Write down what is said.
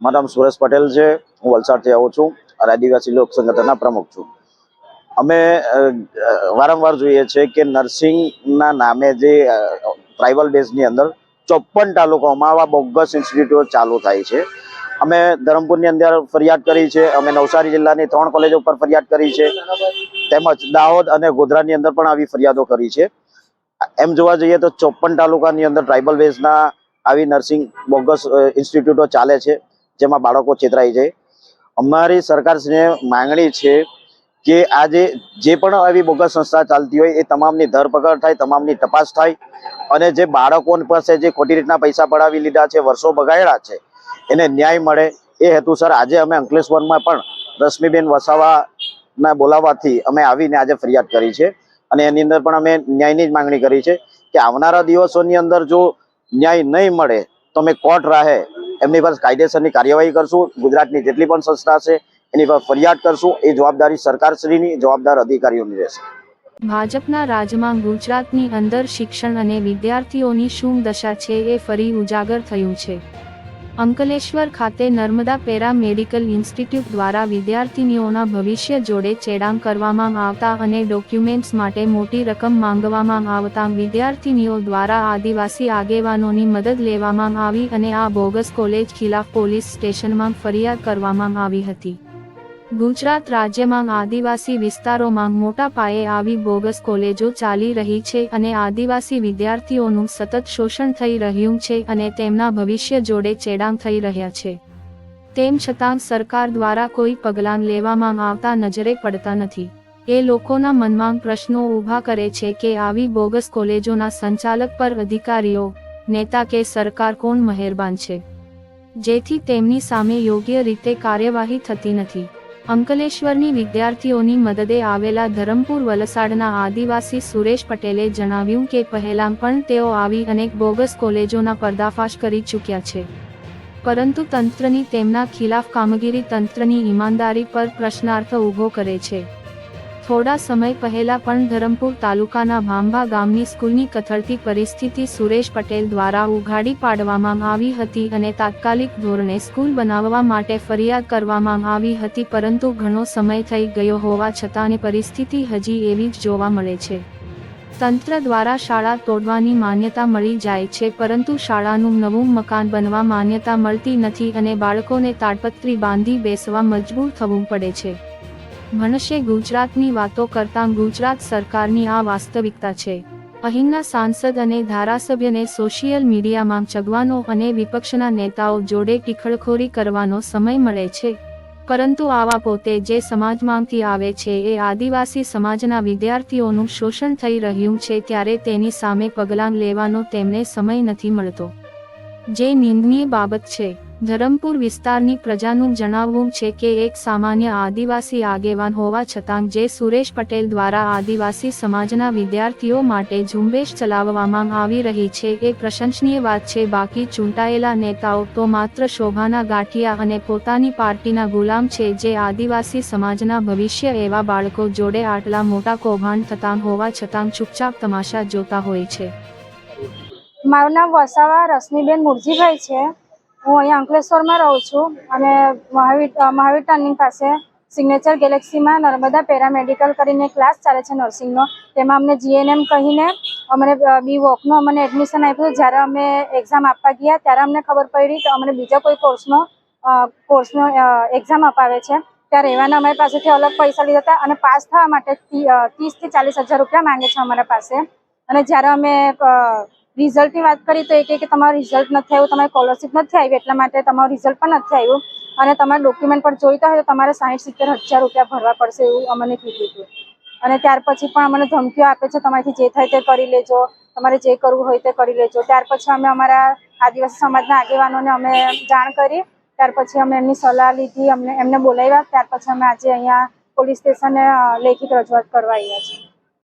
મારું નામ સુરેશ પટેલ છે। હું વલસાડથી આવું છું અને આદિવાસી લોક સંગઠનના પ્રમુખ છું। અમે વારંવાર જોઈએ છે કે નર્સિંગના નામે જે ટ્રાઇબલ બેઝની અંદર 54 તાલુકાઓમાં આવા બોગસ ઇન્સ્ટિટ્યૂટો ચાલુ થાય છે। અમે ધરમપુરની અંદર ફરિયાદ કરી છે, અમે નવસારી જિલ્લાની 3 કોલેજો પર ફરિયાદ કરી છે, તેમજ દાહોદ અને ગોધરાની અંદર પણ આવી ફરિયાદો કરી છે। એમ જોવા જઈએ તો 54 તાલુકાની અંદર ટ્રાઇબલ બેઝના આવી નર્સિંગ બોગસ ઇન્સ્ટિટ્યૂટો ચાલે છે, જેમાં બાળકો છેતરાય છે। અમારી સરકારશ્રીને માંગણી છે કે આજે જે પણ આવી બોગસ સંસ્થા ચાલતી હોય એ તમામની ધરપકડ થાય, તમામની તપાસ થાય અને જે બાળકો પાસે જે ખોટી રીતના પૈસા પડાવી લીધા છે, વર્ષો બગાડ્યા છે, એને ન્યાય મળે એ હેતુસર આજે અમે અંકલેશ્વરમાં પણ રશ્મિબેન વસાવાના બોલાવવાથી અમે આવીને આજે ફરિયાદ કરી છે અને એની અંદર પણ અમે ન્યાયની જ માંગણી કરી છે કે આવનારા દિવસોની અંદર જો ન્યાય નહીં મળે તો અમે કોર્ટ રાહે એમની પર કાયદેસરની કાર્યવાહી કરશું। ગુજરાતની જેટલી પણ સંસ્થા છે એની પર ફરિયાદ કરશું। એ જવાબદારી સરકારશ્રીની, જવાબદાર અધિકારીઓની રહેશે। ભાજપના રાજમાં ગુજરાતની અંદર શિક્ષણ અને વિદ્યાર્થીઓની શું દશા છે એ ફરી ઉજાગર થયું છે। અંકલેશ્વર ખાતે નર્મદા પેરા મેડિકલ ઇન્સ્ટિટ્યૂટ દ્વારા વિદ્યાર્થીનીઓના ભવિષ્ય જોડે ચેડાં કરવામાં આવતા અને ડોક્યુમેન્ટ્સ માટે મોટી રકમ માંગવામાં આવતા વિદ્યાર્થીનીઓ દ્વારા આદિવાસી આગેવાનોની મદદ લેવામાં આવી અને આ બોગસ કોલેજ ખિલાફ પોલીસ સ્ટેશનમાં ફરિયાદ કરવામાં આવી હતી। ગુજરાત રાજ્યમાં આદિવાસી વિસ્તારોમાં મોટા પાયે આવી બોગસ કોલેજો ચાલી રહી છે અને આદિવાસી વિદ્યાર્થીઓનું સતત શોષણ થઈ રહ્યું છે અને તેમના ભવિષ્ય જોડે ચેડાં થઈ રહ્યા છે। તેમ છતાં સરકાર દ્વારા કોઈ પગલાં લેવામાં આવતા નજરે પડતા નથી। એ લોકોના મનમાં પ્રશ્નો ઊભા કરે છે કે આવી બોગસ કોલેજોના સંચાલક પર અધિકારીઓ, નેતા કે સરકાર કોણ મહેરબાન છે, જેથી તેમની સામે યોગ્ય રીતે કાર્યવાહી થતી નથી। અંકલેશ્વરની વિદ્યાર્થીઓની મદદે આવેલા ધરમપુર વલસાડના આદિવાસી સુરેશ પટેલે જણાવ્યું કે પહેલાં પણ તેઓ આવી અનેક બોગસ કોલેજોના પર્દાફાશ કરી ચૂક્યા છે, પરંતુ તંત્રની તેમના ખિલાફ કામગીરી તંત્રની ઈમાનદારી પર પ્રશ્નાર્થ ઊભો કરે છે। થોડા સમય પહેલા પણ ધરમપુર તાલુકાના ભાંભા ગામની સ્કૂલની કથળતી પરિસ્થિતિ સુરેશ પટેલ દ્વારા ઉઘાડી પાડવામાં આવી હતી અને તાત્કાલિક ધોરણે સ્કૂલ બનાવવા માટે ફરિયાદ કરવામાં આવી હતી, પરંતુ ઘણો સમય થઈ ગયો હોવા છતાં પરિસ્થિતિ હજી એવી જ જોવા મળે છે। તંત્ર દ્વારા શાળા તોડવાની માન્યતા મળી જાય છે, પરંતુ શાળાનું નવું મકાન બનવા માન્યતા મળતી નથી અને બાળકોને તાડપત્રી બાંધી બેસવા મજબૂર થવું પડે છે। ભણશે ગુજરાતની વાતો કરતાં ગુજરાત સરકારની આ વાસ્તવિકતા છે। અહીંના સાંસદ અને ધારાસભ્યને સોશિયલ મીડિયામાં ચગવાનો અને વિપક્ષના નેતાઓ જોડે ટીખળખોરી કરવાનો સમય મળે છે, પરંતુ આવા પોતે જે સમાજમાંથી આવે છે એ આદિવાસી સમાજના વિદ્યાર્થીઓનું શોષણ થઈ રહ્યું છે ત્યારે તેની સામે પગલાં લેવાનો તેમને સમય નથી મળતો, જે નિંદનીય બાબત છે। ધરમપુર વિસ્તારની પ્રજાનું જણાવવું છે કે એક સામાન્ય આદિવાસી આગેવાન હોવા છતાં જે સુરેશ પટેલ દ્વારા આદિવાસી સમાજના વિદ્યાર્થીઓ માટે ઝુંબેશ ચલાવવામાં આવી રહી છે એ પ્રશંસનીય વાત છે। બાકી ચૂંટાયેલા નેતાઓ તો માત્ર શોભાના ગાંઠિયા અને પોતાની પાર્ટીના ગુલામ છે, જે આદિવાસી સમાજના ભવિષ્ય એવા બાળકો જોડે આટલા મોટા કૌભાંડ થતાં હોવા છતાં ચૂપચાપ તમાશા જોતા હોય છે। મારું નામ વસાવા રશ્મિબેન મુરજીભાઈ છે। હું અહીંયા અંકલેશ્વરમાં રહું છું અને મહાવીર ટર્નિંગ પાસે સિગ્નેચર ગેલેક્સીમાં નર્મદા પેરામેડિકલ કરીને ક્લાસ ચાલે છે નર્સિંગનો। તેમાં અમને GNM કહીને અમને બી વોકનું અમને એડમિશન આપ્યું। જ્યારે અમે એક્ઝામ આપવા ગયા ત્યારે અમને ખબર પડી કે અમને બીજા કોઈ કોર્સનો એક્ઝામ અપાવે છે, ત્યારે એવાને અમારી પાસેથી અલગ પૈસા લીધા હતા અને પાસ થવા માટે 30,000 થી 40,000 રૂપિયા માંગે છે અમારા પાસે। અને જ્યારે અમે રિઝલ્ટની વાત કરી તો એ કે તમારું રિઝલ્ટ નથી આવ્યું, તમારી સ્કોલરશીપ નથી આવી, એટલા માટે તમારું રિઝલ્ટ પણ નથી આવ્યું અને તમારા ડોક્યુમેન્ટ પણ જોઈતા હોય તો તમારે 60-70,000 રૂપિયા ભરવા પડશે એવું અમને કીધું હતું। અને ત્યાર પછી પણ અમને ધમકીઓ આપે છે, તમારાથી જે થાય તે કરી લેજો, તમારે જે કરવું હોય તે કરી લેજો। ત્યાર પછી અમે અમારા આદિવાસી સમાજના આગેવાનોને અમે જાણ કરી, ત્યાર પછી અમે એમની સલાહ લીધી, એમને બોલાવ્યા, ત્યાર પછી અમે આજે અહીંયા પોલીસ સ્ટેશને લેખિત રજૂઆત કરવા આવ્યા છીએ।